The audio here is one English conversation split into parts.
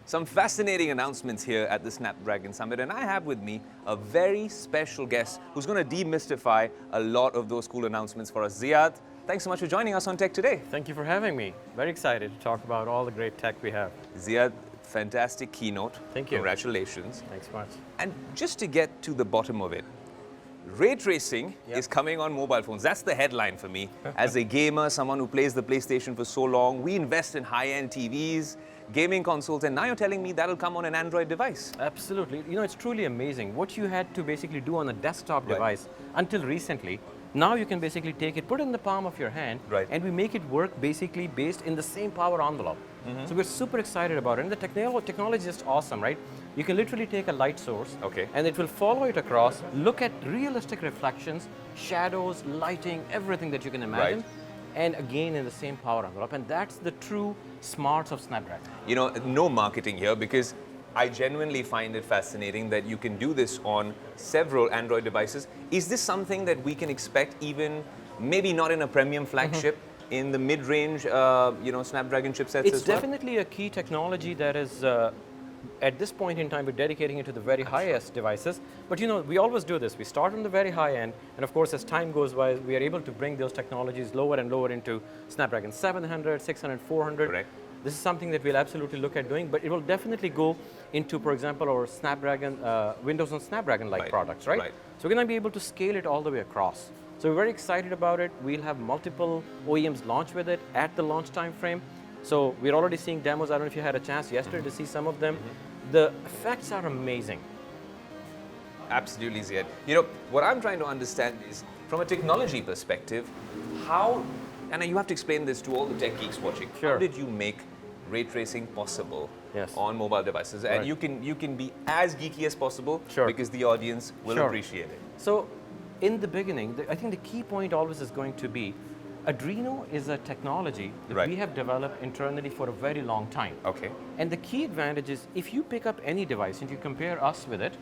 Some fascinating announcements here at the Snapdragon Summit, and I have with me a very special guest who's going to demystify a lot of those cool announcements for us. Ziad, thanks so much for joining us on Tech Today. Thank you for having me. Very excited to talk about all the great tech we have. Ziad, fantastic keynote. Thank you. Congratulations. Thanks much. And just to get to the bottom of it, ray tracing is coming on mobile phones. That's the headline for me. As a gamer, someone who plays the PlayStation for so long, we invest in high-end TVs, gaming consoles, and now you're telling me that'll come on an Android device. Absolutely. You know, it's truly amazing. What you had to basically do on a desktop device until recently, now you can basically take it, put it in the palm of your hand, and we make it work basically based in the same power envelope. So we're super excited about it. And the technology is just awesome, right? You can literally take a light source, and it will follow it across, look at realistic reflections, shadows, lighting, everything that you can imagine. And again in the same power envelope, and that's the true smarts of Snapdragon. You know, no marketing here, because I genuinely find it fascinating that you can do this on several Android devices. Is this something that we can expect even, maybe not in a premium flagship, in the mid-range, Snapdragon chipsets as well? It's definitely a key technology that is, at this point in time, we're dedicating it to the very highest devices. But you know, we always do this. We start on the very high end, and of course, as time goes by, we are able to bring those technologies lower and lower into Snapdragon 700, 600, 400. Correct. This is something that we'll absolutely look at doing, but it will definitely go into, for example, our Snapdragon, Windows on Snapdragon-like products, right? So we're going to be able to scale it all the way across. So we're very excited about it. We'll have multiple OEMs launch with it at the launch time frame. So we're already seeing demos. I don't know if you had a chance yesterday to see some of them. The effects are amazing. Absolutely, Ziad. You know, what I'm trying to understand is, from a technology perspective, how, and you have to explain this to all the tech geeks watching, how did you make ray tracing possible on mobile devices? And you can be as geeky as possible because the audience will appreciate it. So in the beginning, I think the key point always is going to be, Adreno is a technology that we have developed internally for a very long time. And the key advantage is, if you pick up any device and you compare us with it,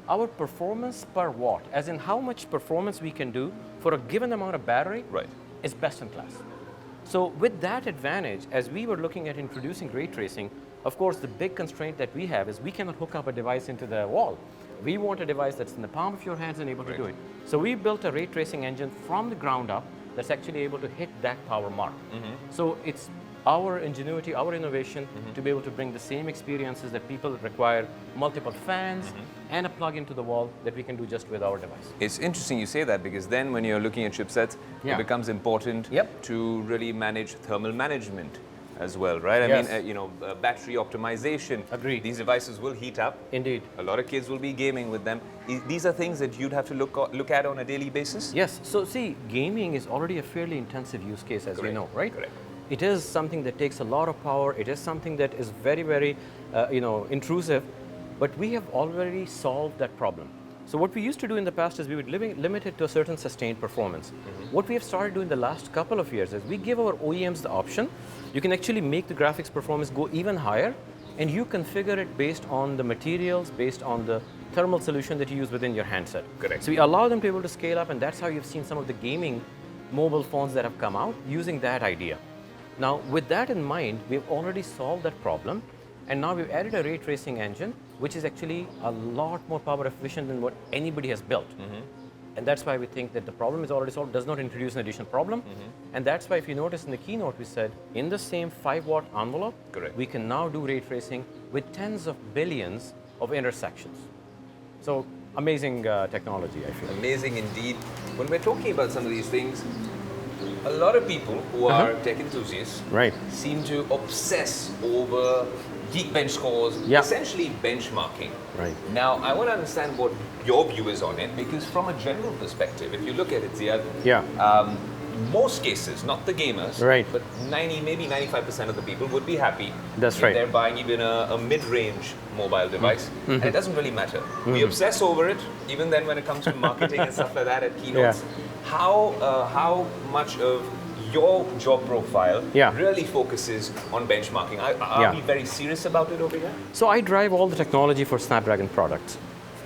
our performance per watt, as in how much performance we can do for a given amount of battery, is best in class. So with that advantage, as we were looking at introducing ray tracing, of course, the big constraint that we have is we cannot hook up a device into the wall. We want a device that's in the palm of your hands and able to do it. So we built a ray tracing engine from the ground up that's actually able to hit that power mark. So it's our ingenuity, our innovation to be able to bring the same experiences that people require, multiple fans and a plug into the wall, that we can do just with our device. It's interesting you say that, because then when you're looking at chipsets, it becomes important to really manage thermal management as well, right? I mean, battery optimization. Agreed. These devices will heat up. Indeed. A lot of kids will be gaming with them. These are things that you'd have to look at on a daily basis? Yes. So see, gaming is already a fairly intensive use case, as we know, right? It is something that takes a lot of power. It is something that is very, very, intrusive. But we have already solved that problem. So what we used to do in the past is we would limit it to a certain sustained performance. What we have started doing the last couple of years is we give our OEMs the option. You can actually make the graphics performance go even higher, and you configure it based on the materials, based on the thermal solution that you use within your handset. So we allow them to be able to scale up, and that's how you've seen some of the gaming mobile phones that have come out using that idea. Now, with that in mind, we've already solved that problem, and now we've added a ray tracing engine, which is actually a lot more power efficient than what anybody has built. And that's why we think that the problem is already solved, does not introduce an additional problem. And that's why, if you notice in the keynote, we said, in the same 5-watt envelope, we can now do ray tracing with tens of billions of intersections. So amazing technology, I feel. Amazing indeed. When we're talking about some of these things, a lot of people who are tech enthusiasts seem to obsess over Geekbench scores, essentially benchmarking. Now, I want to understand what your view is on it, because from a general perspective, if you look at it, Ziad, most cases, not the gamers, but 90, maybe 95% of the people would be happy if they're buying even a mid-range mobile device, and it doesn't really matter. We obsess over it, even then when it comes to marketing and stuff like that at keynotes. How much of your job profile really focuses on benchmarking? Are we very serious about it over here? So I drive all the technology for Snapdragon products.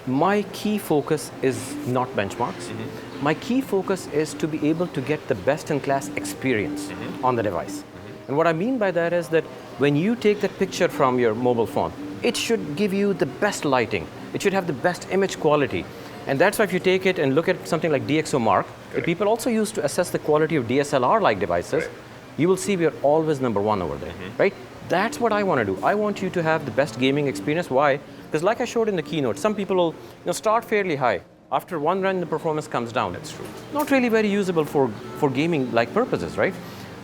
My key focus is not benchmarks. My key focus is to be able to get the best-in-class experience on the device. And what I mean by that is that when you take that picture from your mobile phone, it should give you the best lighting. It should have the best image quality. And that's why if you take it and look at something like DxOMark, that people also use to assess the quality of DSLR-like devices, you will see we are always number one over there, right? That's what I want to do. I want you to have the best gaming experience. Why? Because like I showed in the keynote, some people will start fairly high. After one run, the performance comes down. That's true. Not really very usable for gaming-like purposes, right?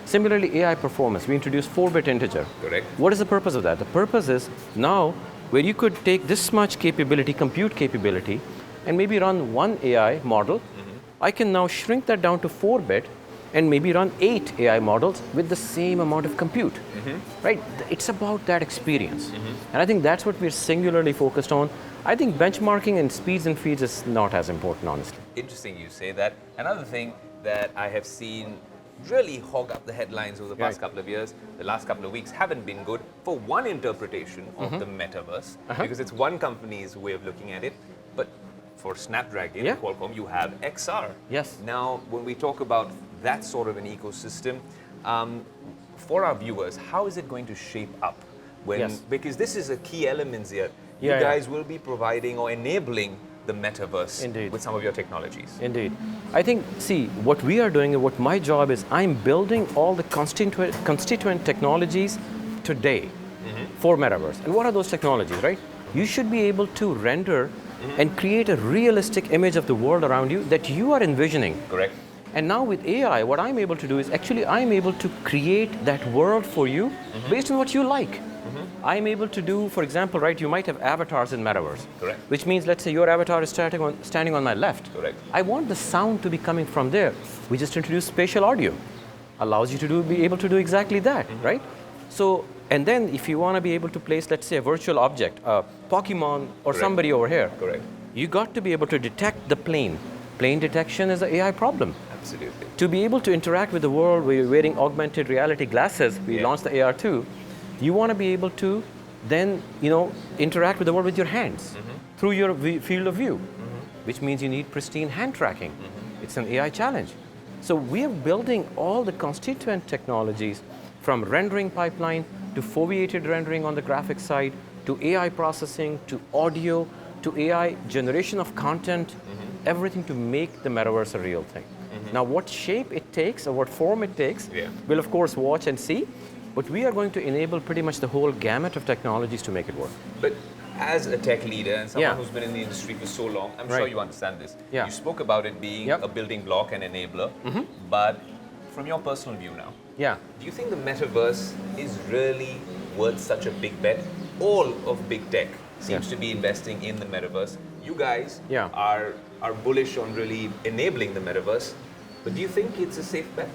Similarly, AI performance, we introduced 4-bit integer. Correct. What is the purpose of that? The purpose is now where you could take this much capability, compute capability, and maybe run one AI model, I can now shrink that down to 4-bit and maybe run 8 AI models with the same amount of compute, right? It's about that experience. And I think that's what we're singularly focused on. I think benchmarking and speeds and feeds is not as important, honestly. Interesting you say that. Another thing that I have seen really hog up the headlines over the past couple of years, the last couple of weeks haven't been good for one interpretation of the metaverse, because it's one company's way of looking at it. But for Snapdragon, Qualcomm, you have XR. Yes. Now, when we talk about that sort of an ecosystem, for our viewers, how is it going to shape up? Because this is a key element here. You guys will be providing or enabling the metaverse with some of your technologies. Indeed. I think, see, what we are doing and what my job is, I'm building all the constituent technologies today for metaverse. And what are those technologies, right? You should be able to render and create a realistic image of the world around you that you are envisioning. Correct. And now with AI, what I'm able to do is actually I'm able to create that world for you based on what you like. I'm able to do, for example, right, you might have avatars in metaverse. Correct. Which means, let's say your avatar is standing on my left. Correct. I want the sound to be coming from there. We just introduced spatial audio. Allows you to be able to do exactly that, right? So, and then if you want to be able to place, let's say, a virtual object, a Pokemon or somebody over here. Correct. You got to be able to detect the plane. Plane detection is an AI problem. Absolutely. To be able to interact with the world where you're wearing augmented reality glasses, we launched the AR2, you want to be able to then, interact with the world with your hands through your field of view, which means you need pristine hand tracking. It's an AI challenge. So we are building all the constituent technologies from rendering pipeline to foveated rendering on the graphics side, to AI processing, to audio, to AI generation of content, everything to make the metaverse a real thing. Now, what shape it takes or what form it takes, we'll of course watch and see, but we are going to enable pretty much the whole gamut of technologies to make it work. But as a tech leader and someone who's been in the industry for so long, I'm sure you understand this. You spoke about it being a building block and enabler, but from your personal view now, do you think the metaverse is really worth such a big bet? All of big tech seems to be investing in the metaverse. You guys are bullish on really enabling the metaverse, but do you think it's a safe bet?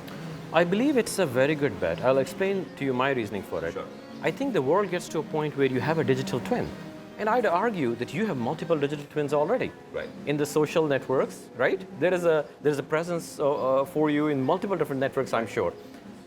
I believe it's a very good bet. I'll explain to you my reasoning for it. Sure. I think the world gets to a point where you have a digital twin. And I'd argue that you have multiple digital twins already. Right. In the social networks, right? There is a presence for you in multiple different networks, I'm sure.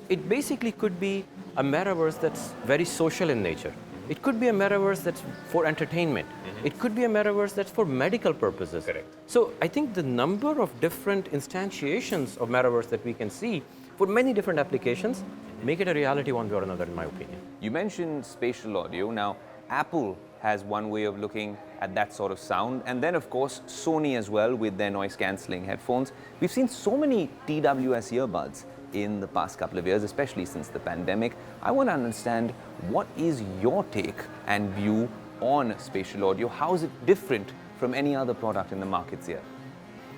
It basically could be a metaverse that's very social in nature. It could be a metaverse that's for entertainment. It could be a metaverse that's for medical purposes. Correct. So I think the number of different instantiations of metaverse that we can see for many different applications make it a reality one way or another, in my opinion. You mentioned spatial audio. Now, Apple has one way of looking at that sort of sound. And then, of course, Sony as well with their noise-cancelling headphones. We've seen so many TWS earbuds in the past couple of years, especially since the pandemic. I want to understand, what is your take and view on spatial audio? How is it different from any other product in the markets here?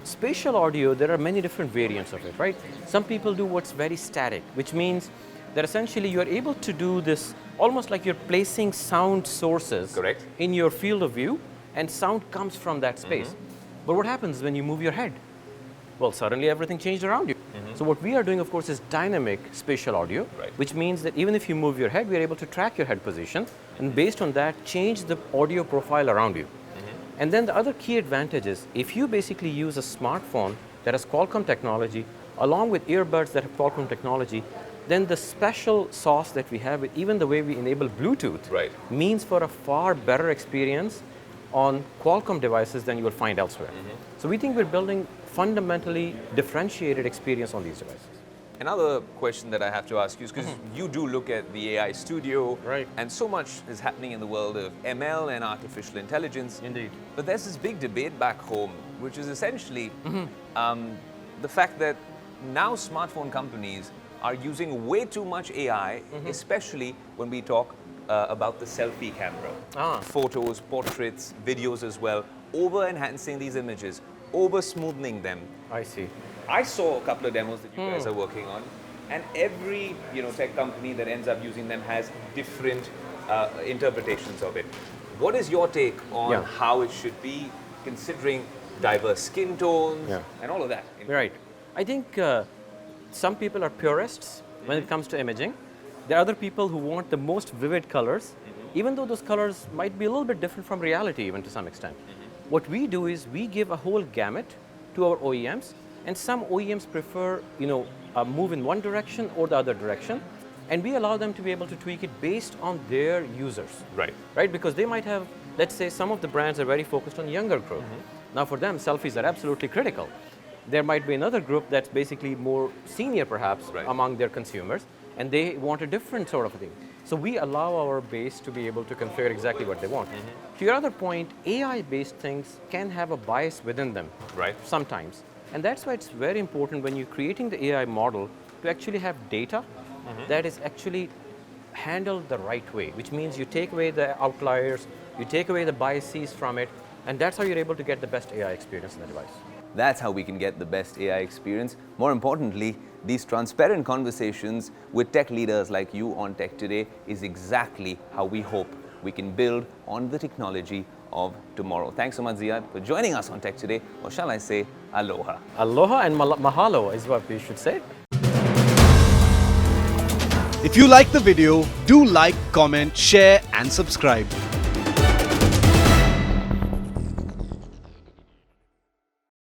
Spatial audio, there are many different variants of it, right? Some people do what's very static, which means that essentially you are able to do this almost like you're placing sound sources in your field of view, and sound comes from that space. But what happens when you move your head? Well, suddenly everything changed around you. So what we are doing, of course, is dynamic spatial audio, which means that even if you move your head, we are able to track your head position, and based on that, change the audio profile around you. And then the other key advantage is, if you basically use a smartphone that has Qualcomm technology, along with earbuds that have Qualcomm technology, then the special sauce that we have, even the way we enable Bluetooth, means for a far better experience on Qualcomm devices than you will find elsewhere. So we think we're building fundamentally differentiated experience on these devices. Another question that I have to ask you is because you do look at the AI studio, right, and so much is happening in the world of ML and artificial intelligence. Indeed. But there's this big debate back home, which is essentially the fact that now smartphone companies are using way too much AI, especially when we talk about the selfie camera. Photos, portraits, videos as well, over-enhancing these images, over-smoothing them. I see. I saw a couple of demos that you guys are working on, and every tech company that ends up using them has different interpretations of it. What is your take on how it should be, considering diverse skin tones and all of that? Right. I think some people are purists when it comes to imaging. There are other people who want the most vivid colors, even though those colors might be a little bit different from reality even to some extent. What we do is we give a whole gamut to our OEMs, and some OEMs prefer, move in one direction or the other direction, and we allow them to be able to tweak it based on their users. Right. Right, because they might have, let's say some of the brands are very focused on younger group. Now for them, selfies are absolutely critical. There might be another group that's basically more senior perhaps among their consumers, and they want a different sort of thing. So we allow our base to be able to configure exactly what they want. To your other point, AI-based things can have a bias within them sometimes. And that's why it's very important when you're creating the AI model to actually have data that is actually handled the right way, which means you take away the outliers, you take away the biases from it, and that's how you're able to get the best AI experience in the device. That's how we can get the best AI experience. More importantly, these transparent conversations with tech leaders like you on Tech Today is exactly how we hope we can build on the technology of tomorrow. Thanks so much, Ziad, for joining us on Tech Today, or shall I say, aloha. Aloha and mahalo is what we should say. If you like the video, do like, comment, share and subscribe.